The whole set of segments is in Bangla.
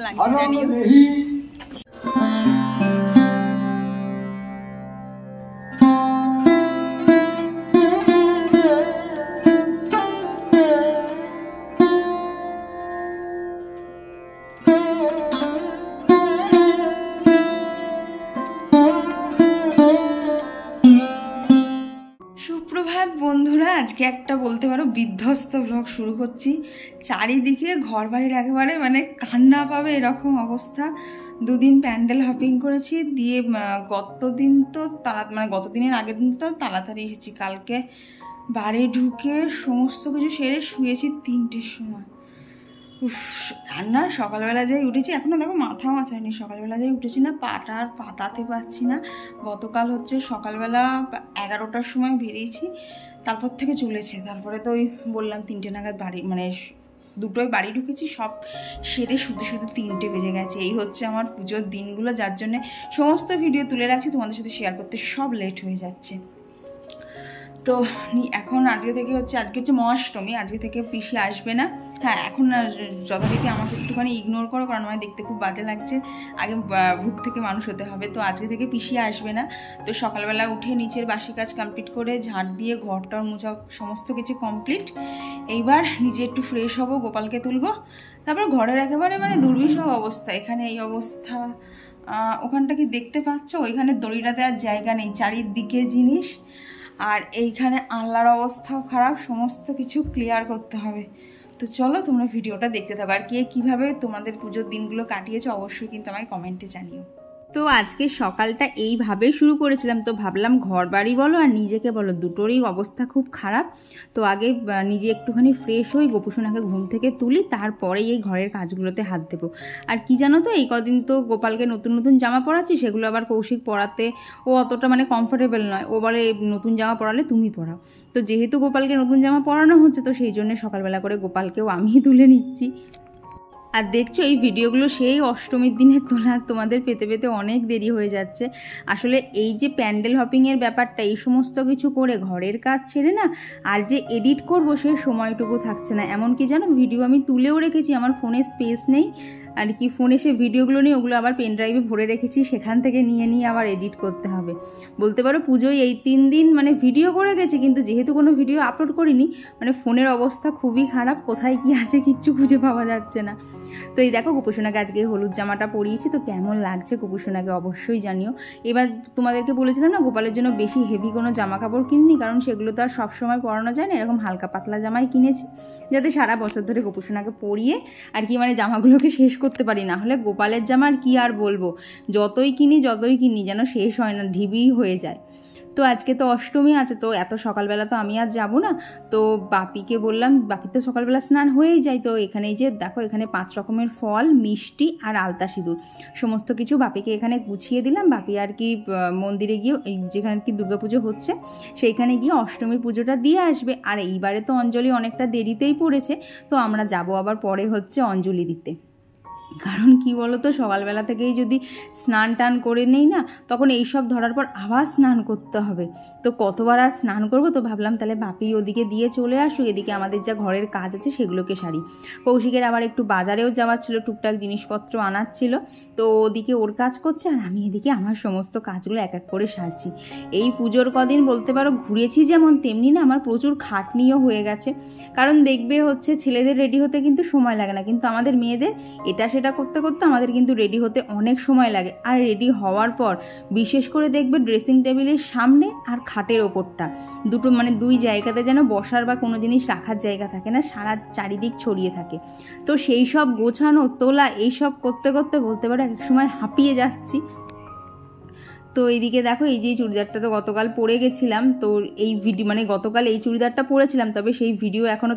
লাগছে জানিও। সুপ্রভাত বন্ধুরা, আজকে একটা বলতে পারো বিধ্বস্ত ব্লগ শুরু করছি। চারিদিকে ঘর বাড়ির একেবারে মানে কান্না পাবে এরকম অবস্থা। দুদিন প্যান্ডেল হপিং করেছি, দিয়ে গতদিন তো গতদিনের আগের দিন তো তাড়াতাড়ি এসেছি। কালকে বাড়ি ঢুকে সমস্ত কিছু সেরে শুয়েছি 3টের সময়। রান্না সকালবেলা যাই উঠেছি, এখনও দেখো মাথা মাছায়নি। সকালবেলা যাই উঠেছি না, পাটা আর পাতাতে পারছি না। গতকাল হচ্ছে সকালবেলা 11টার সময় বেরিয়েছি, তারপর থেকে চলেছে। তারপরে তো ওই বললাম 3টে নাগাদ বাড়ি মানে 2টোয় বাড়ি ঢুকেছি, সব সেরে শুধু 3টে বেজে গেছে। এই হচ্ছে আমার পুজোর দিনগুলো, যার জন্যে সমস্ত ভিডিও তুলে রাখছি তোমাদের সাথে শেয়ার করতে, সব লেট হয়ে যাচ্ছে। তো এখন আজকে হচ্ছে মহাষ্টমী, আজকে থেকে পিসি আসবে না। হ্যাঁ, এখন যথারীতি আমাকে একটুখানি ইগনোর করো, কারণ আমায় দেখতে খুব বাজে লাগছে। আগে ভূত থেকে মানুষ হতে হবে। তো আজকে থেকে পিসি আসবে না। তো সকালবেলা উঠে নিচের বাসি কাজ কমপ্লিট করে ঝাঁট দিয়ে ঘরটার মোছা সমস্ত কিছু কমপ্লিট। এইবার নিজে একটু ফ্রেশ হব, গোপালকে তুলবো, তারপর ঘরের একেবারে মানে দুর্বিষহ অবস্থা। এখানে এই অবস্থা, ওখানটা কি দেখতে পাচ্ছ? ওইখানে দড়িটা দেওয়ার জায়গা নেই, চারিদিকে জিনিস। আর এইখানে আল্লাহর অবস্থাও খারাপ, সমস্ত কিছু ক্লিয়ার করতে হবে। তো চলো তোমরা ভিডিওটা দেখতে থাকো। আর কীভাবে তোমাদের পুজোর দিনগুলো কাটিয়েছো অবশ্যই কিন্তু আমায় কমেন্টে জানিও। তো আজকে সকালটা এইভাবেই শুরু করেছিলাম। তো ভাবলাম ঘর বাড়ি বলো আর নিজেকে বলো, দুটোরই অবস্থা খুব খারাপ। তো আগে নিজে একটুখানি ফ্রেশ হই, গোপুসোনাকে ঘুম থেকে তুলি, তারপরেই এই ঘরের কাজগুলোতে হাত দেবো। আর কি জানো তো, এই কদিন তো গোপালকে নতুন নতুন জামা পরাচ্ছি, সেগুলো আবার কৌশিক পরাতে ও অতটা মানে কমফোর্টেবল নয়। ও বলে নতুন জামা পরালে তুমি পরাও। তো যেহেতু গোপালকে নতুন জামা পরানো হচ্ছে, তো সেই জন্য সকালবেলা করে গোপালকেও আমিই তুলে নিচ্ছি। আর দেখছো এই ভিডিওগুলো সেই অষ্টমীর দিনে তোলা, তোমাদের পেতে পেতে অনেক দেরি হয়ে যাচ্ছে। আসলে এই যে প্যান্ডেল হপিংয়ের ব্যাপারটা, এই সমস্ত কিছু করে ঘরের কাজ ছেড়ে না আর যে এডিট করব সেই সময়টুকু থাকছে না। এমনকি জানো ভিডিও আমি তুলেও রেখেছি, আমার ফোনে স্পেস নেই আর কি। ফোনে সে ভিডিওগুলো নিয়ে ওগুলো আবার পেন ড্রাইভে ভরে রেখেছি, সেখান থেকে নিয়ে আবার এডিট করতে হবে। বলতে পারো পুজোয় এই 3 দিন মানে ভিডিও করে গেছি, কিন্তু যেহেতু কোনো ভিডিও আপলোড করিনি, মানে ফোনের অবস্থা খুবই খারাপ, কোথায় কি আছে কিচ্ছু খুঁজে পাওয়া যাচ্ছে না। তো এই দেখো গোপুসোনাকে আজকে হলুদ জামাটা পরিয়েছি। তো কেমন লাগছে গোপুসোনাকে অবশ্যই জানিও। এবার তোমাদেরকে বলেছিলাম না গোপালের জন্য বেশি হেভি কোনো জামা কাপড় কিনিনি, কারণ সেগুলো তো আর সবসময় পরানো যায় না। এরকম হালকা পাতলা জামাই কিনেছি, যাতে সারা বছর ধরে গোপুসোনাকে পরিয়ে আর কি মানে জামাগুলোকে শেষ করতে পারি। না হলে গোপালের জামা আর কি আর বলবো, যতই কিনি যেন শেষ হয় না, ঢিবি হয়ে যায়। তো আজকে তো অষ্টমী আছে, তো এত সকালবেলা তো আমি আর যাবো না। তো বাপিকে বললাম, বাপির তো সকালবেলা স্নান হয়েই যায়। তো এখানে যে দেখো, এখানে 5 রকমের ফল, মিষ্টি আর আলতা সিঁদুর সমস্ত কিছু বাপিকে এখানে গুছিয়ে দিলাম। বাপি আর কি মন্দিরে গিয়ে, যেখানে কি দুর্গাপুজো হচ্ছে সেইখানে গিয়ে অষ্টমীর পুজোটা দিয়ে আসবে। আর এইবারে তো অঞ্জলি অনেকটা দেরিতেই পড়েছে, তো আমরা যাব আবার পরে হচ্ছে অঞ্জলি দিতে। কারণ কি বলো তো, সকালবেলা থেকেই যদি স্নান টান করে নেই না, তখন এইসব ধরার পর আবার স্নান করতে হবে। তো কতবার আর স্নান করবো। তো ভাবলাম তাহলে বাপি ওদিকে দিয়ে চলে আসুক, এদিকে আমাদের যা ঘরের কাজ আছে সেগুলোকে সারি। কৌশিকের আবার একটু বাজারেও যাওয়ার ছিল, টুকটাক জিনিসপত্র আনার ছিল। তো ওদিকে ওর কাজ করছে আর আমি এদিকে আমার সমস্ত কাজগুলো এক এক করে সারছি। এই পুজোর কদিন বলতে পারো ঘুরেছি যেমন, তেমনি না আমার প্রচুর খাটনিও হয়ে গেছে। কারণ দেখবে হচ্ছে ছেলেদের রেডি হতে কিন্তু সময় লাগে না, কিন্তু আমাদের মেয়েদের এটা সেটা করতে করতে আমাদের কিন্তু রেডি হতে অনেক সময় লাগে। আর রেডি হওয়ার পর বিশেষ করে দেখবে ড্রেসিং টেবিলের সামনে আর খাটের ওপরটা দুটো মানে 2 জায়গাতে যেন বসার বা কোনো জিনিস রাখার জায়গা থাকে না, সারা চারিদিক ছড়িয়ে থাকে। তো সেই সব গোছানো তোলা এইসব করতে করতে বলতে পারো এক সময় হাঁপিয়ে যাচ্ছি। তো এইদিকে দেখো, এই যে চুড়িদারটা তো গতকাল পরে গেছিলাম। তো এই ভিডিও মানে গতকাল এই চুড়িদারটা পরেছিলাম, তবে সেই ভিডিও এখনও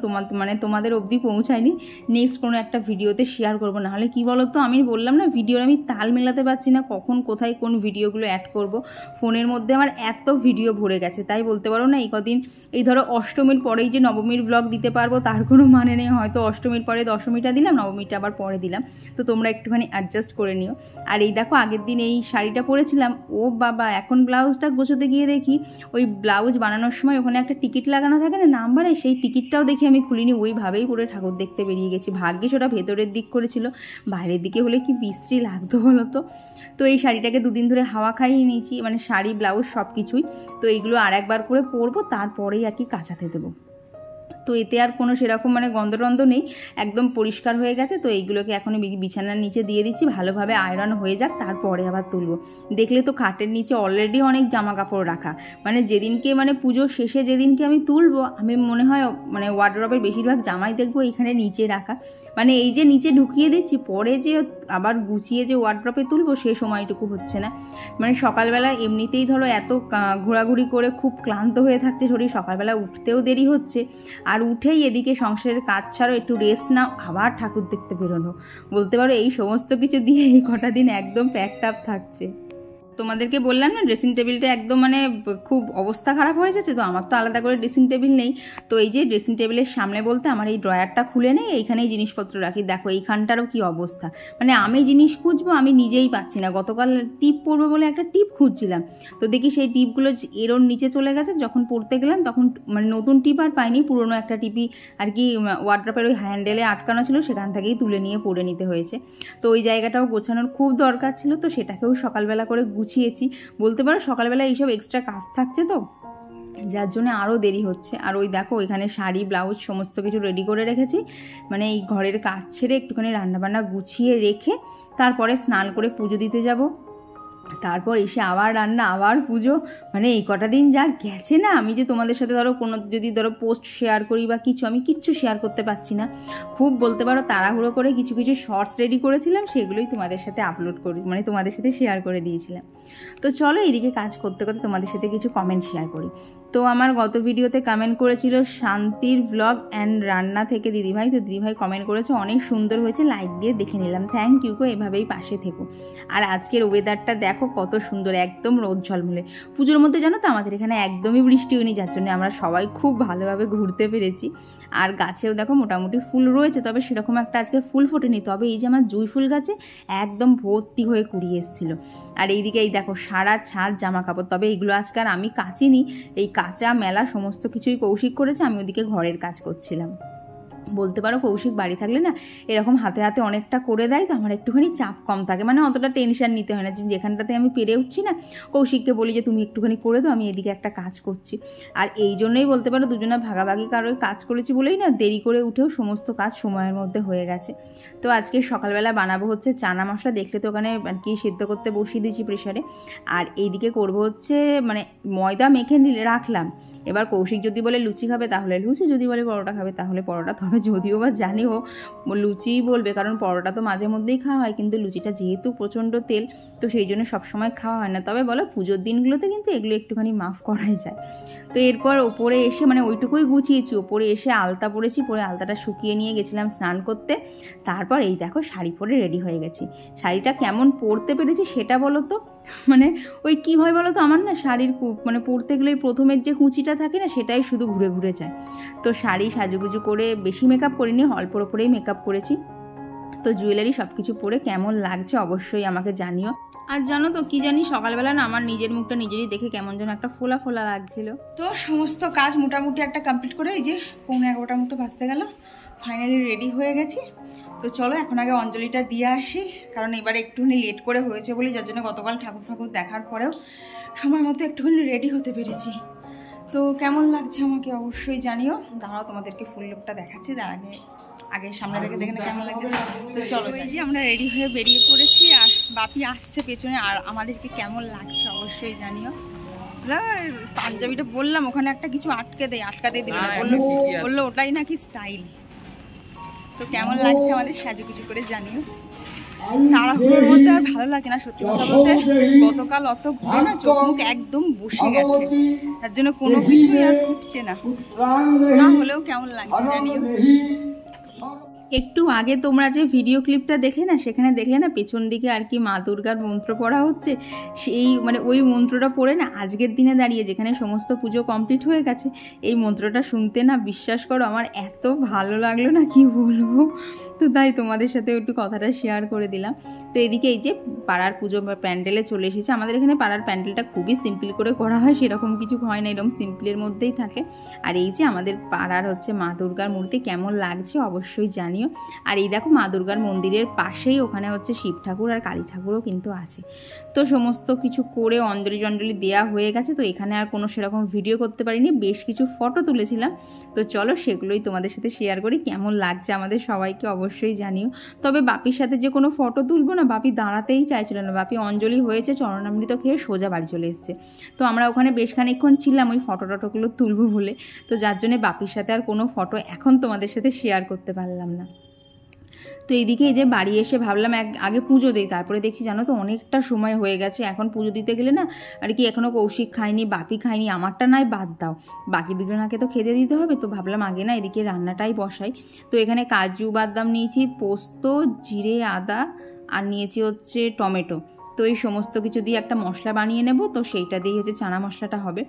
তোমাদের অবধি পৌঁছায়নি। নেক্সট কোনো একটা ভিডিওতে শেয়ার করবো। নাহলে কি বলো তো, আমি বললাম না ভিডিওর আমি তাল মেলাতে পারছি না, কখন কোথায় কোন ভিডিওগুলো অ্যাড করব। ফোনের মধ্যে আমার এত ভিডিও ভরে গেছে, তাই বলতে পারো না এই কদিন এই ধরো অষ্টমীর পরেই যে নবমীর ব্লগ দিতে পারবো তার কোনো মানে নেই। হয়তো অষ্টমীর পরে দশমীটা দিলাম, নবমীটা আবার পরে দিলাম। তো তোমরা একটুখানি অ্যাডজাস্ট করে নিও। আর এই দেখো আগের দিন এই শাড়িটা পরেছিলাম, ও বাবা, এখন ব্লাউজটা গোছাতে গিয়ে দেখি ওই ব্লাউজ বানানোর সময় ওখানে একটা টিকিট লাগানো থাকে না নাম্বারে, সেই টিকিটটাও দেখি আমি খুলিনি, ওইভাবেই পরে ঠাকুর দেখতে বেরিয়ে গেছি। ভাগ্যিস ওটা ভেতরের দিক করেছিল, বাইরের দিকে হলে কি বিশ্রী লাগতো বলো তো। তো এই শাড়িটাকে 2 দিন ধরে হাওয়া খাইয়ে নিয়েছি, মানে শাড়ি ব্লাউজ সব কিছুই। তো এইগুলো আর একবার করে পরবো, তারপরেই আর কি কাচাতে দেবো। তো এতে আর কোনো সেরকম মানে গন্ধ নেই, একদম পরিষ্কার হয়ে গেছে। তো এইগুলোকে এখন বিছানার নিচে দিয়ে দিচ্ছি, ভালোভাবে আয়রন হয়ে যাক, তারপরে আবার তুলবো। দেখলে তো খাটের নিচে অলরেডি অনেক জামা কাপড় রাখা, মানে যেদিনকে মানে পুজো শেষে যেদিনকে আমি তুলবো, আমি মনে হয় মানে ওয়ার্ডরোবের বেশিরভাগ জামাই দেখবো এইখানে নিচে রাখা, মানে এই যে নিচে ঢুকিয়ে দিচ্ছি, পরে যে আবার গুছিয়ে যে ওয়ার্ডরোবে তুলবো সে সময়টুকু হচ্ছে না। মানে সকালবেলা এমনিতেই ধরো এত ঘোরাঘুরি করে খুব ক্লান্ত হয়ে থাকছে শরীর, সকালবেলা উঠতেও দেরি হচ্ছে, আর উঠেই এদিকে সংসারের কাজ ছাড়ো, একটু রেস্ট নাও, আবার ঠাকুর দেখতে বেরোনো, বলতে পারো এই সমস্ত কিছু দিয়ে এই কটা দিন একদম প্যাকড আপ থাকছে। তোমাদেরকে বললাম না ড্রেসিং টেবিলটা একদম মানে খুব অবস্থা খারাপ হয়ে যাচ্ছে। তো আমার তো আলাদা করে ড্রেসিং টেবিল নেই, তো এই যে ড্রেসিং টেবিলের সামনে বলতে আমার এই ড্রয়ারটা খুলে নেই, এইখানেই জিনিসপত্র রাখি। দেখো এইখানটারও কি অবস্থা, মানে আমি জিনিস খুঁজবো আমি নিজেই পাচ্ছি না। গতকাল টিপ পরবো বলে একটা টিপ খুঁজছিলাম, তো দেখি সেই টিপগুলো এরোর নিচে চলে গেছে। যখন পরতে গেলাম তখন মানে নতুন টিপ আর পাইনি, পুরোনো একটা টিপই আর কি ওয়ার্ডরোবের ওই হ্যান্ডেলে আটকানো ছিল, সেখান থেকেই তুলে নিয়ে পরে নিতে হয়েছে। তো ওই জায়গাটাও গোছানোর খুব দরকার ছিল, তো সেটাকেও সকালবেলা করে গুছিয়েছি। বলতে পারো সকালবেলা এইসব এক্সট্রা কাজ থাকছে তো, যার জন্য আরও দেরি হচ্ছে। আর ওই দেখো ওইখানে শাড়ি ব্লাউজ সমস্ত কিছু রেডি করে রেখেছি, মানে এই ঘরের কাজ ছেড়ে একটুখানি রান্নাবান্না গুছিয়ে রেখে তারপরে স্নান করে পুজো দিতে যাব। তারপর এসে আবার রান্না, আবার পুজো, মানে এই কটা দিন যা গেছে না। আমি যে তোমাদের সাথে ধরো কোনো যদি ধরো পোস্ট শেয়ার করি বা কিছু, আমি কিচ্ছু শেয়ার করতে পারছি না। খুব বলতে পারো তাড়াহুড়ো করে কিছু কিছু শর্টস রেডি করেছিলাম, সেগুলোই তোমাদের সাথে আপলোড করি, মানে তোমাদের সাথে শেয়ার করে দিয়েছিলাম। তো চলো এইদিকে কাজ করতে করতে তোমাদের সাথে কিছু কমেন্ট শেয়ার করি। তো আমার গত ভিডিওতে কমেন্ট করেছিল শান্তির ব্লগ অ্যান্ড রান্না থেকে দিদিভাই, তো দিদিভাই কমেন্ট করেছে অনেক সুন্দর হয়েছে, লাইক দিয়ে দেখে নিলাম, থ্যাংক ইউ গো, এভাবেই পাশে থেকো। আর আজকের ওয়েদারটা দেখো কত সুন্দর, একদম রোদ ঝলমলে। পুজোর মধ্যে জানো তো আমাদের এখানে একদমই বৃষ্টি হয়নি, যার জন্য আমরা সবাই খুব ভালোভাবে ঘুরতে পেরেছি। আর গাছেও দেখো মোটামুটি ফুল রয়েছে, তবে সেরকম একটা আজকে ফুল ফোটেনি, তবে এই যে আমার জুঁই ফুল গাছে একদম ভর্তি হয়ে কুড়িয়ে এসেছিলো। আর এইদিকে এই দেখো সারা ছাদ জামা কাপড়, তবে এইগুলো আজকে আর আমি কাচিনি, এই কাঁচা মেলা সমস্ত কিছুই কৌশিক করেছে, আমি ওদিকে ঘরের কাজ করছিলাম। বলতে পারো কৌশিক বাড়ি থাকলে না এরকম হাতে হাতে অনেকটা করে দেয়, তো আমার একটুখানি চাপ কম থাকে, মানে অতটা টেনশন নিতে হয় না। যেখানটাতে আমি পেরে উঠছি না, কৌশিককে বলি যে তুমি একটুখানি করে দাও, আমি এদিকে একটা কাজ করছি। আর এই জন্যই বলতে পারো দুজনে ভাগাভাগি কারোর কাজ করেছি বলেই না দেরি করে উঠেও সমস্ত কাজ সময়ের মধ্যে হয়ে গেছে। তো আজকে সকালবেলা বানাবো হচ্ছে চানা মশলা, দেখলে তো ওখানে আর কি সিদ্ধ করতে বসিয়ে দিয়েছি প্রেশারে। আর এইদিকে করবো হচ্ছে মানে ময়দা মেখে রাখলাম, এবার কৌশিক যদি বলে লুচি খাবে তাহলে লুচি, যদি বলে পরোটা খাবে তাহলে পরোটা। তবে যদিও বা জানি ও লুচিই বলবে, কারণ পরোটা তো মাঝে মধ্যেই খাওয়া হয়, কিন্তু লুচিটা যেহেতু প্রচণ্ড তেল, তো সেই জন্য সবসময় খাওয়া হয় না। তবে বলো পুজোর দিনগুলোতে কিন্তু এগুলো একটুখানি মাফ করাই যায়। তো এরপর ওপরে এসে মানে ওইটুকুই গুছিয়েছি, ওপরে এসে আলতা পরেছি, পরে আলতাটা শুকিয়ে নিয়ে গেছিলাম স্নান করতে। তারপর এই দেখো শাড়ি পরে রেডি হয়ে গেছি। শাড়িটা কেমন পরতে পেরেছি সেটা বলো তো, মানে ওই কী হয় বলো তো, আমার না শাড়ির মানে পরতে গেলে প্রথমের যে কুচিটা থাকে না সেটাই শুধু ঘুরে ঘুরে যায়। তো শাড়ি সাজুগুজু করে বেশি মেকআপ করিনি, অল্পর ওপরেই মেকআপ করেছি। তো জুয়েলারি সব কিছু পরে কেমন লাগছে অবশ্যই আমাকে জানিও। আর জানো তো কি জানি সকালবেলা না আমার নিজের মুখটা নিজেরই দেখে কেমন যেন একটা ফোলা ফোলা লাগছিল। তো সমস্ত কাজ মোটামুটি একটা কমপ্লিট করে এই যে 11:15 মতো বাজতে গেল, ফাইনালি রেডি হয়ে গেছি। তো চলো এখন আগে অঞ্জলিটা দিয়ে আসি, কারণ এবারে একটুখানি লেট করে হয়েছে বলে, যার জন্য গতকাল ঠাকুর দেখার পরেও সময় মতো একটুখানি রেডি হতে পেরেছি। তো কেমন লাগছে আমাকে অবশ্যই জানিও। দাঁড়াও তোমাদেরকে ফুল লুকটা দেখাচ্ছি, তার আগে সামনে থেকে দেখে কেমন লাগছে। তো চলো এই যে আমরা রেডি হয়ে বেরিয়ে পড়েছি, আর বাপি আসছে পেছনে, আর আমাদেরকে কেমন লাগছে অবশ্যই জানিও। পাঞ্জাবিটা বললাম ওখানে একটা কিছু আটকাতে দিল না, বললো ওটাই নাকি স্টাইল। তো কেমন লাগছে আমাদের সাজুগুজু করে জানিও। তাড়াহুড়োর মধ্যে আর ভালো লাগে না সত্যি কথা বলতে, গতকাল অত ঘুরে না চোখ মুখ একদম বসে গেছে, তার জন্য কোনো কিছুই আর ফুটছে না, না হলেও কেমন লাগছে জানিও। একটু আগে তোমরা যে ভিডিও ক্লিপটা দেখলে না, সেখানে দেখলে না পেছন দিকে আর কি মা দুর্গার মন্ত্র পড়া হচ্ছে। সেই মানে ওই মন্ত্রটা পড়ে না আজকের দিনে দাঁড়িয়ে যেখানে সমস্ত পুজো কমপ্লিট হয়ে গেছে, এই মন্ত্রটা শুনতে না বিশ্বাস করো আমার এত ভালো লাগলো না কি বলবো। তো তাই তোমাদের সাথে একটু কথাটা শেয়ার করে দিলাম। তো এদিকে এই যে পাড়ার পুজো প্যান্ডেলে চলে এসেছে। আমাদের এখানে পাড়ার প্যান্ডেলটা খুবই সিম্পল করে করা হয়, সেরকম কিছু হয় না, এরকম সিম্পলের মধ্যেই থাকে। আর এই যে আমাদের পাড়ার হচ্ছে মা দুর্গার মূর্তি কেমন লাগছে অবশ্যই জানিও। আর এই দেখো মা দুর্গার মন্দিরের পাশেই ওখানে হচ্ছে শিব ঠাকুর আর কালী ঠাকুরও কিন্তু আছে। তো সমস্ত কিছু করে অঞ্জলি জঞ্জলি দেওয়া হয়ে গেছে। তো এখানে আর কোনো সেরকম ভিডিও করতে পারিনি, বেশ কিছু ফটো তুলেছিলাম। তো চলো সেগুলোই তোমাদের সাথে শেয়ার করি, কেমন লাগছে আমাদের সবাইকে অবশ্যই জানিও। তবে বাপির সাথে যে কোনো ফটো তুলবো না, বাপি দাঁড়াতেই চাইছিল না। বাপি অঞ্জলি হয়েছে, চরণামৃত খেয়ে সোজা বাড়ি চলে এসছে। তো আমরা ওখানে বেশ খানিকক্ষণ ছিলাম ওই ফটো টটোগুলো তুলবো বলে। তো যার জন্যে বাপির সাথে আর কোনো ফটো এখন তোমাদের সাথে শেয়ার করতে পারলাম না। তো এইদিকে এই যে বাড়ি এসে ভাবলাম আগে পুজো দিই, তারপরে দেখছি জানো তো অনেকটা সময় হয়ে গেছে। এখন পুজো দিতে গেলে না আর কি এখনও কৌশিক খায়নি, বাপি খায়নি, আমারটা নয় বাদ দাও, বাকি দুজনাকে তো খেতে দিতে হবে। তো ভাবলাম আগে না এদিকে রান্নাটাই বসাই। তো এখানে কাজু বাদাম নিয়েছি, পোস্ত, জিরে, আদা আর নিয়েছি হচ্ছে টমেটো। তো এই সমস্ত কিছু দিয়ে একটা মশলা বানিয়ে নেব। তো সেইটা দিয়েই হচ্ছে চানা মশলাটা হবে।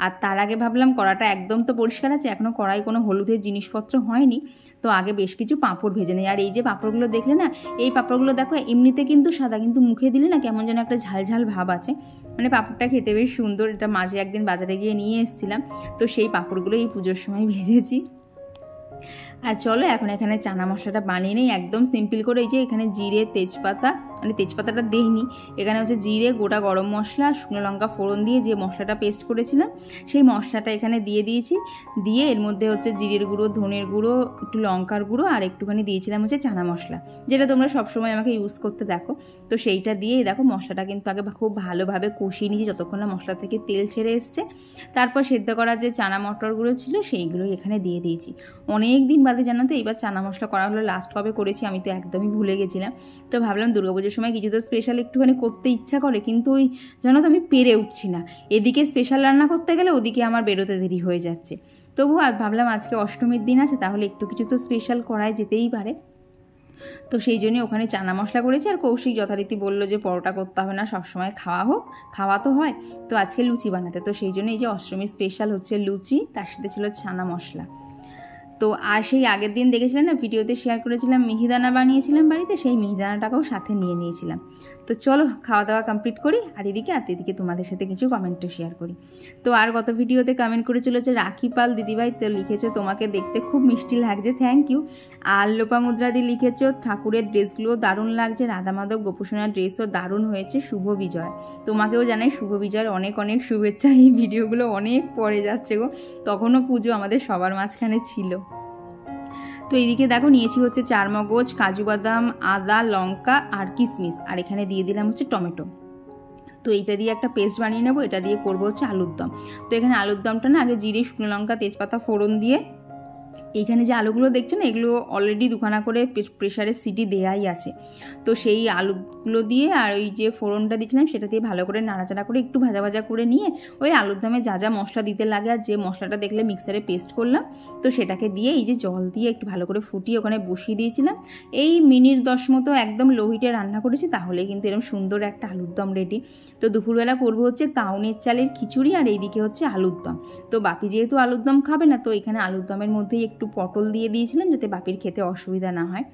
আর তার আগে ভাবলাম কড়াটা একদম তো পরিষ্কার আছে, এখনও কড়াই কোনো হলুদের জিনিসপত্র হয়নি। তো আগে বেশ কিছু পাঁপড় ভেজে নেই। আর এই যে পাঁপড়গুলো দেখলে না, এই পাঁপড়গুলো দেখো এমনিতে কিন্তু সাদা, কিন্তু মুখে দিলে না কেমন যেন একটা ঝাল ঝাল ভাব আছে। মানে পাঁপড়টা খেতে বেশ সুন্দর। এটা মাঝে একদিন বাজারে গিয়ে নিয়ে এসেছিলাম। তো সেই পাঁপড়গুলো এই পুজোর সময় ভেজেছি। আর চলো এখন এখানে চানা মশলাটা বানিয়ে নেই একদম সিম্পল করে। এই যে এখানে জিরে, তেজপাতা, মানে তেজপাতাটা দেইনি, এখানে হচ্ছে জিরে, গোটা গরম মশলা, শুকনো লঙ্কা ফোড়ন দিয়ে যে মশলাটা পেস্ট করেছিলাম সেই মশলাটা এখানে দিয়ে দিয়েছি। দিয়ে এর মধ্যে হচ্ছে জিরের গুঁড়ো, ধনের গুঁড়ো, একটু লঙ্কার গুঁড়ো আর একটুখানি দিয়েছিলাম হচ্ছে চানা মশলা, যেটা তোমরা সবসময় আমাকে ইউজ করতে দেখো। তো সেইটা দিয়ে দেখো মশলাটা কিন্তু আগে খুব ভালোভাবে কষিয়ে নিয়েছি যতক্ষণ না মশলা থেকে তেল ছেড়ে এসছে। তারপর সেদ্ধ করা যে চানা মটরগুলো ছিল সেইগুলোই এখানে দিয়ে দিয়েছি। অনেক দিন বাদে জানো তো এইবার চানা মশলা করা হলো, লাস্ট কবে করেছি আমি তো একদমই ভুলে গেছিলাম। তো ভাবলাম দুর্গাপুজোর সময় কিছু তো স্পেশাল একটুখানি করতে ইচ্ছা করে, কিন্তু ওই জানো তো আমি পেরে উঠছি না। এদিকে স্পেশাল রান্না করতে গেলে ওদিকে আমার বেরোতে দেরি হয়ে যাচ্ছে। তবু আর ভাবলাম আজকে অষ্টমীর দিন আছে, তাহলে একটু কিছু তো স্পেশাল করাই যেতেই পারে। তো সেই জন্যই ওখানে চানা মশলা করেছি। আর কৌশিক যথারীতি বললো যে পরোটা করতে হবে না, সবসময় খাওয়া হোক, খাওয়া তো হয়। তো আজকে লুচি বানাতে, তো সেই জন্য এই যে অষ্টমীর স্পেশাল হচ্ছে লুচি, তার সাথে ছিল ছানা মশলা। তো আর সেই আগের দিন দেখেছিলেন না ভিডিওতে শেয়ার করেছিলাম মিহিদানা বানিয়েছিলাম বাড়িতে, সেই মিহিদানাটাকেও সাথে নিয়ে নিয়েছিলাম। তো চলো খাওয়া দাওয়া কমপ্লিট করি, আর এদিকে তোমাদের সাথে কিছু কমেন্টও শেয়ার করি। তো আর গত ভিডিওতে কমেন্ট করে চলেছে রাখি পাল দিদিভাই, তো লিখেছে তোমাকে দেখতে খুব মিষ্টি লাগছে, থ্যাংক ইউ। আর লোপামুদ্রাদি লিখেছ ঠাকুরের ড্রেসগুলো দারুণ লাগছে, রাধা মাধব গোপসোনার ড্রেসও দারুণ হয়েছে, শুভ বিজয়। তোমাকেও জানাই শুভ বিজয়ের অনেক অনেক শুভেচ্ছা। এই ভিডিওগুলো অনেক পরে যাচ্ছে গো, তখনও পুজো আমাদের সবার মাঝখানে ছিল। তো এইদিকে দেখো নিয়েছি হচ্ছে চারমগজ, কাজু বাদাম, আদা, লঙ্কা আর কিশমিশ, আর এখানে দিয়ে দিলাম হচ্ছে টমেটো। তো এইটা দিয়ে একটা পেস্ট বানিয়ে নেবো, এটা দিয়ে করবো হচ্ছে আলুর দম। তো এখানে আলুর দমটা না আগে জিরে, শুকনো লঙ্কা, তেজপাতা ফোড়ন দিয়ে, এইখানে যে আলুগুলো দেখছো না এগুলো অলরেডি দুখানা করে প্রেশারের সিটি দেয়াই আছে। তো সেই আলুগুলো দিয়ে আর ওই যে ফোড়নটা দিয়েছিলাম সেটা দিয়ে ভালো করে নাড়াচাড়া করে একটু ভাজা ভাজা করে নিয়ে ওই আলুর দমে যা যা মশলা দিতে লাগে আর যে মশলাটা দেখলে মিক্সারে পেস্ট করলাম, তো সেটাকে দিয়ে এই যে জল দিয়ে একটু ভালো করে ফুটিয়ে ওখানে বসিয়ে দিয়েছিলাম। এই মিনিট 10 মতো একদম লো হিটে রান্না করেছি, তাহলে কিন্তু এরকম সুন্দর একটা আলুর দম রেডি। তো দুপুরবেলা করবো হচ্ছে কাউনের চালের খিচুড়ি আর এইদিকে হচ্ছে আলুর দম। তো বাপি যেহেতু আলুর দম খাবে না, তো এখানে আলুর দমের মধ্যেই একটু পটল দিয়ে দিয়েছিলাম যাতে বাপির খেতে অসুবিধা না হয়।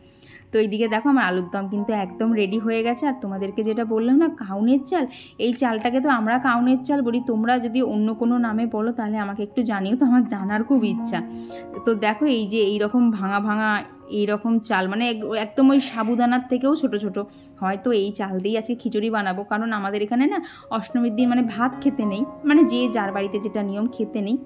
তো এইদিকে দেখো আমার আলুর দম কিন্তু একদম রেডি হয়ে গেছে। আর তোমাদেরকে যেটা বললাম না কাউনের চাল, এই চালটাকে তো আমরা কাউনের চাল বলি, তোমরা যদি অন্য কোনো নামে বলো তাহলে আমাকে একটু জানিও, তো আমার জানার খুব ইচ্ছা। তো দেখো এই যে এইরকম ভাঙা ভাঙা এইরকম চাল, মানে একদম ওই সাবুদানার থেকেও ছোট ছোট হয়। তো এই চাল দিয়েই আজকে খিচুড়ি বানাবো, কারণ আমাদের এখানে না অষ্টমীর দিন মানে ভাত খেতে নেই, মানে যে যার বাড়িতে যেটা নিয়ম খেতে নেই।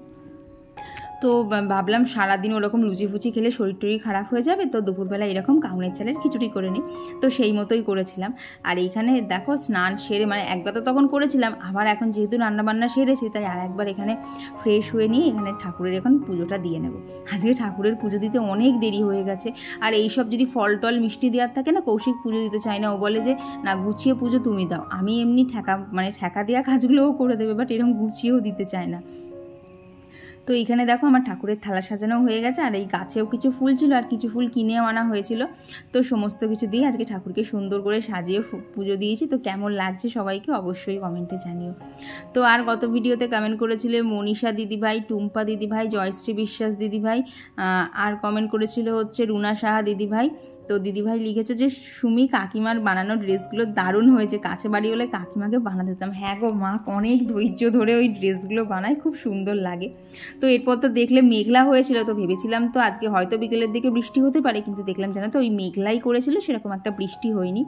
তো ভাবলাম সারাদিন ওরকম লুচি ফুচি খেলে শরীর টরীর খারাপ হয়ে যাবে, তো দুপুরবেলা এরকম কাউনের চালের খিচুড়ি করে নিই। তো সেই মতোই করেছিলাম। আর এইখানে দেখো স্নান সেরে, মানে একবার তো তখন করেছিলাম, আবার এখন যেহেতু রান্নাবান্না সেরেছি তাই আর একবার এখানে ফ্রেশ হয়ে নিয়ে এখানে ঠাকুরের এখন পুজোটা দিয়ে নেব। আজকে ঠাকুরের পুজো দিতে অনেক দেরি হয়ে গেছে। আর এইসব যদি ফল টল মিষ্টি দেওয়ার থাকে না, কৌশিক পুজো দিতে চায় না, ও বলে যে না গুছিয়ে পুজো তুমি দাও। আমি এমনি ঠেকা দেওয়া কাজগুলোও করে দেবে, বাট এরকম গুছিয়েও দিতে চায় না। তো এইখানে দেখো আমার ঠাকুরের থালা সাজানো হয়ে গেছে, আর এই গাছেও কিছু ফুল ছিল আর কিছু ফুল কিনেও আনা হয়েছিল। তো সমস্ত কিছু দিয়ে আজকে ঠাকুরকে সুন্দর করে সাজিয়ে পুজো দিয়েছি। তো কেমন লাগছে সবাইকে অবশ্যই কমেন্টে জানিও। তো আর গত ভিডিওতে কমেন্ট করেছিল মনীষা দিদিভাই, টুম্পা দিদিভাই, জয়শ্রী বিশ্বাস দিদিভাই, আর কমেন্ট করেছিল হচ্ছে রুনা সাহা দিদিভাই। তো দিদিভাই লিখেছে যে সুমি কাকিমার বানানো ড্রেসগুলো দারুণ হয়েছে, কাছে বাড়ি হলে কাকিমাকে বানাতে দিতাম। হ্যাঁ গো মা অনেক ধৈর্য ধরে ওই ড্রেসগুলো বানায়, খুব সুন্দর লাগে। তো এরপর তো দেখলে মেঘলা হয়েছিল, তো ভেবেছিলাম তো আজকে হয়তো বিকেলের দিকে বৃষ্টি হতে পারে, কিন্তু দেখলাম জানো তো ওই মেঘলাই করেছিল, সেরকম একটা বৃষ্টি হয়নি।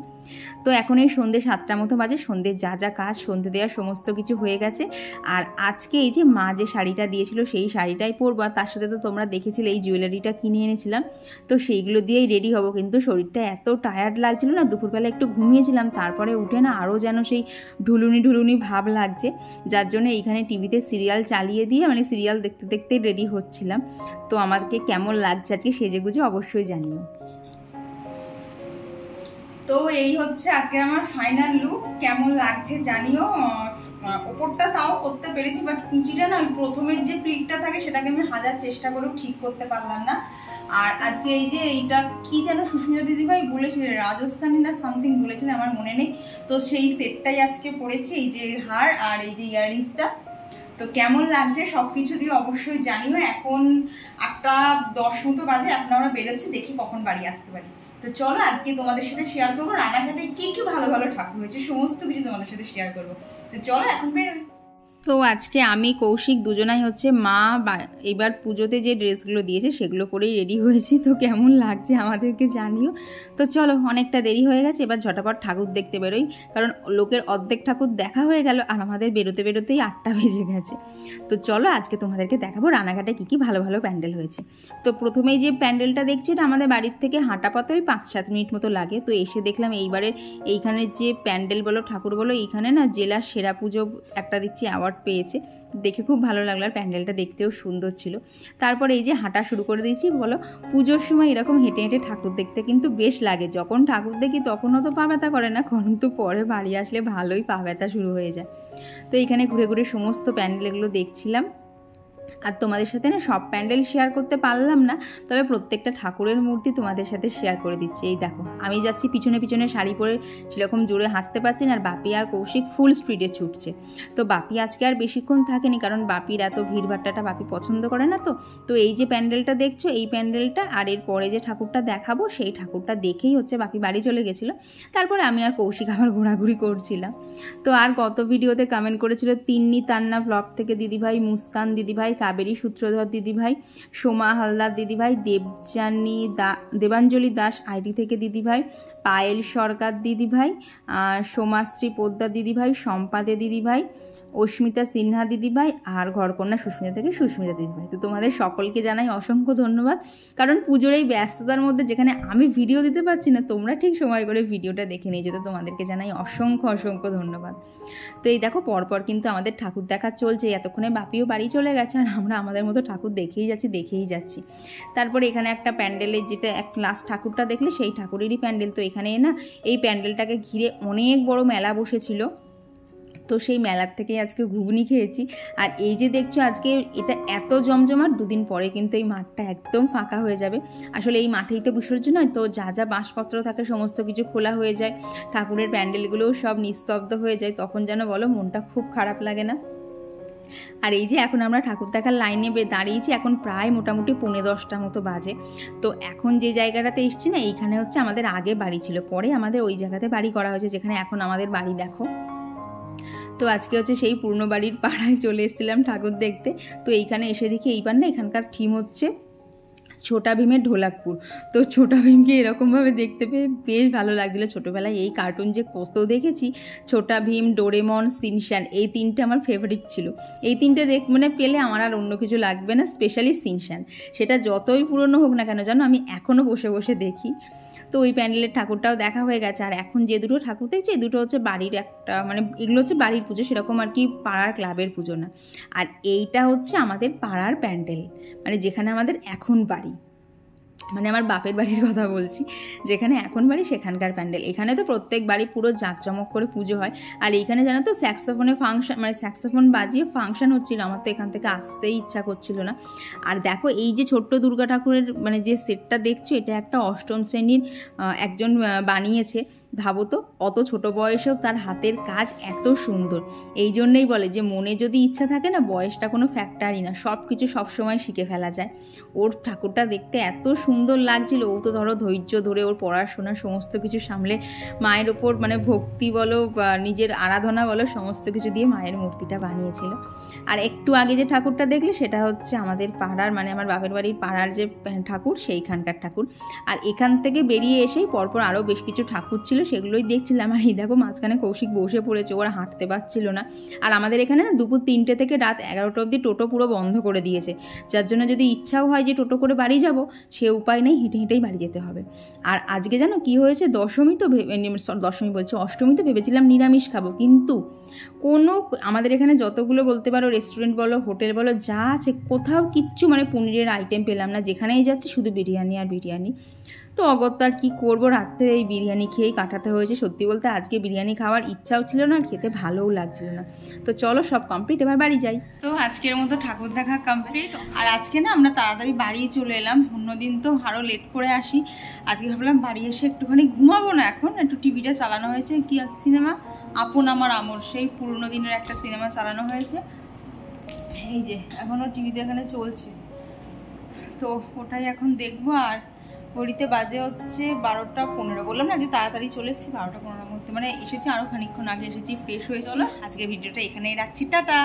তো এখন এই সন্ধ্যে 7টার মতো বাজে, সন্ধ্যের যা যা কাজ সন্ধ্যে দেওয়ার সমস্ত কিছু হয়ে গেছে। আর আজকে এই যে মা যে শাড়িটা দিয়েছিল সেই শাড়িটাই পরবো, আর তার সাথে তো তোমরা দেখেছিলে এই জুয়েলারিটা কিনে এনেছিলাম, তো সেইগুলো দিয়েই রেডি হবো। কিন্তু শরীরটা এত টায়ার্ড লাগছিল না, দুপুরবেলা একটু ঘুমিয়েছিলাম, তারপরে উঠে না আরও যেন সেই ঢুলুনি ভাব লাগছে, যার জন্য এইখানে টিভিতে সিরিয়াল চালিয়ে দিয়ে মানে সিরিয়াল দেখতে দেখতে রেডি হচ্ছিলাম। তো আমাকে কেমন লাগছে আজকে সেজেগুজে অবশ্যই জানিও। তো এই হচ্ছে আজকে আমার ফাইনাল লুক, কেমন লাগছে জানিও। ওপরটা তাও করতে পেরেছি, বাট কুচিটা না ওই প্রথমের যে প্লিটটা থাকে সেটাকে আমি হাজার চেষ্টা করেও ঠিক করতে পারলাম না। আর আজকে এই যে এইটা কি যেন সুস্মিতা দিদিভাই বলেছিলেন, রাজস্থানী না সামথিং বলেছিলেন, আমার মনে নেই। তো সেই সেটটাই আজকে পরেছি, এই যে হার আর এই যে ইয়াররিংসটা। তো কেমন লাগছে সব কিছু দিয়ে অবশ্যই জানিও। এখন 8:10 মতো বাজে, এখন আমরা বেরোচ্ছি, দেখি কখন বাড়ি আসতে পারি। তো চলো আজকে তোমাদের সাথে শেয়ার করবো রানাঘাটে কি কি ভালো ভালো ঠাকুর হয়েছে, সমস্ত কিছু তোমাদের সাথে শেয়ার করবো। তো চলো এখন বেরোই। তো আজকে আমি কৌশিক দুজনাই হচ্ছে মা এবার পুজোতে যে ড্রেসগুলো দিয়েছে সেগুলো পরেই রেডি হয়েছি। তো কেমন লাগছে আমাদেরকে জানিও। তো চলো অনেকটা দেরি হয়ে গেছে, এবার ঝটাপট ঠাকুর দেখতে বেরোই, কারণ লোকের অর্ধেক ঠাকুর দেখা হয়ে গেল আর আমাদের বেরোতে বেরোতেই 8টা বেজে গেছে। তো চলো আজকে তোমাদেরকে দেখাবো রানাঘাটে কী কী ভালো ভালো প্যান্ডেল হয়েছে। তো প্রথমেই যে প্যান্ডেলটা দেখছি এটা আমাদের বাড়ির থেকে হাঁটা পথে ওই 5-7 মিনিট মতো লাগে। তো এসে দেখলাম এইবারে এইখানে যে প্যান্ডেল বলো ঠাকুর বলো এইখানে না জেলার সেরা পুজো একটা দেখছি অ্যাওয়ার্ড পেয়েছে, দেখে খুব ভালো লাগলো, আর প্যান্ডেলটা দেখতেও সুন্দর ছিল। তারপর এই যে হাঁটা শুরু করে দিয়েছি। বলো পুজোর সময় এরকম হেঁটে হেঁটে ঠাকুর দেখতে কিন্তু বেশ লাগে, যখন ঠাকুর দেখি তখনও তো পা ব্যথা করে না, কিন্তু পরে বাড়ি আসলে ভালোই পা ব্যথা শুরু হয়ে যায়। তো এখানে ঘুরে ঘুরে সমস্ত প্যান্ডেলগুলো দেখছিলাম, আর তোমাদের সাথে না সব প্যান্ডেল শেয়ার করতে পারলাম না, তবে প্রত্যেকটা ঠাকুরের মূর্তি তোমাদের সাথে শেয়ার করে দিচ্ছি। এই দেখো আমি যাচ্ছি পিছনে পিছনে শাড়ি পরে, সেরকম জোরে হাঁটতে পারছি না, আর বাপি আর কৌশিক ফুল স্পিডে ছুটছে। তো বাপি আজকে আর বেশিক্ষণ থাকেনি, কারণ বাপির এত ভিড়ভাট্টাটা বাপি পছন্দ করে না। তো এই যে প্যান্ডেলটা দেখছো এই প্যান্ডেলটা আর এর পরে যে ঠাকুরটা দেখাবো সেই ঠাকুরটা দেখেই হচ্ছে বাপি বাড়ি চলে গেছিলো। তারপরে আমি আর কৌশিক আবার ঘোরাঘুরি করছিলাম। তো আর গত ভিডিওতে কমেন্ট করেছিল তিন্নি তান্না ব্লগ থেকে দিদিভাই, মুস্কান দিদিভাই, কাবেরী সূত্রধর দিদিভাই, সোমা হালদার দিদিভাই, দেবাঞ্জলি দাস আইটি থেকে দিদিভাই, পায়েল সরকার দিদিভাই, সোমাশ্রী পোদ্দার দিদিভাই, সম্পাদে দিদিভাই, অস্মিতা সিনহা দিদিভাই, আর ঘরকন্যা সুস্মিতা থেকে সুস্মিতা দিদিভাই। তো তোমাদের সকলকে জানাই অসংখ্য ধন্যবাদ, কারণ পুজোর এই ব্যস্ততার মধ্যে যেখানে আমি ভিডিও দিতে পারছি না, তোমরা ঠিক সময় করে ভিডিওটা দেখে নিয়ে যেত, তোমাদেরকে জানাই অসংখ্য ধন্যবাদ। তো এই দেখো পরপর কিন্তু আমাদের ঠাকুর দেখা চলছে, এতক্ষণে বাপিও বাড়ি চলে গেছে আর আমরা আমাদের মতো ঠাকুর দেখেই যাচ্ছি। তারপরে এখানে একটা প্যান্ডেলের যেটা এক লাস্ট ঠাকুরটা দেখলে সেই ঠাকুরেরই প্যান্ডেল। তো এখানে না এই প্যান্ডেলটাকে ঘিরে অনেক বড় মেলা বসেছিল, তো সেই মেলার থেকে আজকে ঘুগনি খেয়েছি। আর এই যে দেখছো আজকে এটা এত জমজমাট, 2 দিন পরে কিন্তু এই মাঠটা একদম ফাঁকা হয়ে যাবে। আসলে এই মাঠেই তো বিসর্জন হয়, তো যা যা বাঁশপত্র থাকে সমস্ত কিছু খোলা হয়ে যায়, ঠাকুরের প্যান্ডেলগুলোও সব নিস্তব্ধ হয়ে যায়, তখন যেন বলো মনটা খুব খারাপ লাগে না। আর এই যে এখন আমরা ঠাকুর দেখার লাইনে দাঁড়িয়েছি, এখন প্রায় মোটামুটি 9:10 মতো বাজে। তো এখন যে জায়গাটাতে এসছি না এইখানে হচ্ছে আমাদের আগে বাড়ি ছিল, পরে আমাদের ওই জায়গাতে বাড়ি করা হয়েছে যেখানে এখন আমাদের বাড়ি দেখো। তো আজকে হচ্ছে সেই পুরনো বাড়ির পাড়ায় চলে এসেছিলাম ঠাকুর দেখতে। তো এইখানে এসে দেখি এইবার না এখানকার থিম হচ্ছে ছোটা ভীমের ঢোলাকপুর। তো ছোটা ভীমকে এরকমভাবে দেখতে পেয়ে বেশ ভালো লাগছিলো। ছোটোবেলায় এই কার্টুন যে কত দেখেছি, ছোটা ভীম, ডোরেমন, সিনশ্যান, এই 3টে আমার ফেভারিট ছিল। এই 3টে পেলে আমার আর অন্য কিছু লাগবে না, স্পেশালি সিনশ্যান। সেটা যতই পুরনো হোক না কেন জানো, আমি এখনও বসে বসে দেখি। তো ওই প্যান্ডেলের ঠাকুরটাও দেখা হয়ে গেছে। আর এখন যে দুটো ঠাকুর দেখছি এই দুটো হচ্ছে বাড়ির একটা মানে এগুলো হচ্ছে বাড়ির পুজো, সেরকম আর কি পাড়ার ক্লাবের পুজো না। আর এইটা হচ্ছে আমাদের পাড়ার প্যান্ডেল, মানে যেখানে আমাদের এখন বাড়ি। মানে আমার বাপের বাড়ির কথা বলছি, যেখানে এখন বাড়ি সেখানকার প্যান্ডেল। এখানে তো প্রত্যেক বাড়ি পুরো জাঁকজমক করে পুজো হয়, আর এইখানে জানো তো স্যাক্সোফোনে ফাংশন, মানে স্যাক্সোফোন বাজিয়ে ফাংশন হচ্ছিল। আমার তো এখান থেকে আসতেই ইচ্ছা করছিল না। আর দেখো এই যে ছোট্ট দুর্গা ঠাকুরের মানে যে সেটটা দেখছো, এটা একটা অষ্টম শ্রেণীর একজন বানিয়েছে। ভাবো তো, অত ছোট বয়সেও তার হাতের কাজ এত সুন্দর। এই জন্যেই বলে যে মনে যদি ইচ্ছা থাকে না, বয়সটা কোনো ফ্যাক্টরই না, সব কিছু সবসময় শিখে ফেলা যায়। ওর ঠাকুরটা দেখতে এত সুন্দর লাগছিল। ও তো ধরো ধৈর্য ধরে ওর পড়াশোনা সমস্ত কিছু সামলে মায়ের ওপর মানে ভক্তি বলো বা নিজের আরাধনা বলো সমস্ত কিছু দিয়ে মায়ের মূর্তিটা বানিয়েছিল। আর একটু আগে যে ঠাকুরটা দেখলে সেটা হচ্ছে আমাদের পাড়ার, মানে আমার বাপের বাড়ির পাড়ার যে ঠাকুর, সেইখানকার ঠাকুর। আর এখান থেকে বেরিয়ে এসেই পরপর আরও বেশ কিছু ঠাকুর ছিল, সেগুলোই দেখছিলাম। আর এই দেখো মাঝখানে কৌশিক বসে পড়েছে, ওরা হাঁটতে পারছিল না। আর আমাদের এখানে না দুপুর 3টে থেকে রাত 11টা অবধি টোটো পুরো বন্ধ করে দিয়েছে, যার জন্য যদি ইচ্ছাও হয় যে টোটো করে বাড়ি যাব, সে উপায় নেই, হেঁটে হেঁটেই বাড়ি যেতে হবে। আর আজকে জানো কি হয়েছে, দশমী বলছি অষ্টমী তো ভেবেছিলাম নিরামিষ খাবো, কিন্তু কোনো আমাদের এখানে যতগুলো বলতে পারো রেস্টুরেন্ট বলো হোটেল বলো যা আছে, কোথাও কিচ্ছু মানে পনিরের আইটেম পেলাম না। যেখানেই যাচ্ছি শুধু বিরিয়ানি আর বিরিয়ানি। তো অগত্যা আর কী করবো, রাত্রে এই বিরিয়ানি খেয়েই কাটাতে হয়েছে। সত্যি বলতে আজকে বিরিয়ানি খাওয়ার ইচ্ছাও ছিল না, আর খেতে ভালোও লাগছিল না। তো চলো সব কমপ্লিট, এবার বাড়ি যাই। তো আজকের মতো ঠাকুর দেখা কমপ্লিট। আর আজকে না আমরা তাড়াতাড়ি বাড়ি চলে এলাম, অন্যদিন তো আরও লেট করে আসি। আজকে ভাবলাম বাড়ি এসে একটুখানি ঘুমাবো না, এখন একটু টিভিটা চালানো হয়েছে। কি সিনেমা, আপন আমার আমর, সেই পুরনো দিনের একটা সিনেমা চালানো হয়েছে। এই যে এখনও টিভিতে এখানে চলছে, তো ওটাই এখন দেখবো। আর ঘড়িতে বাজে হচ্ছে 12টা 15। বললাম না যে তাড়াতাড়ি চলে এসেছি, 12টা 15-র মধ্যে, মানে এসেছি আরও খানিকক্ষণ আগে এসেছি, ফ্রেশ হয়েছিল। আজকে ভিডিওটা এখানেই রাখছি, টাটা।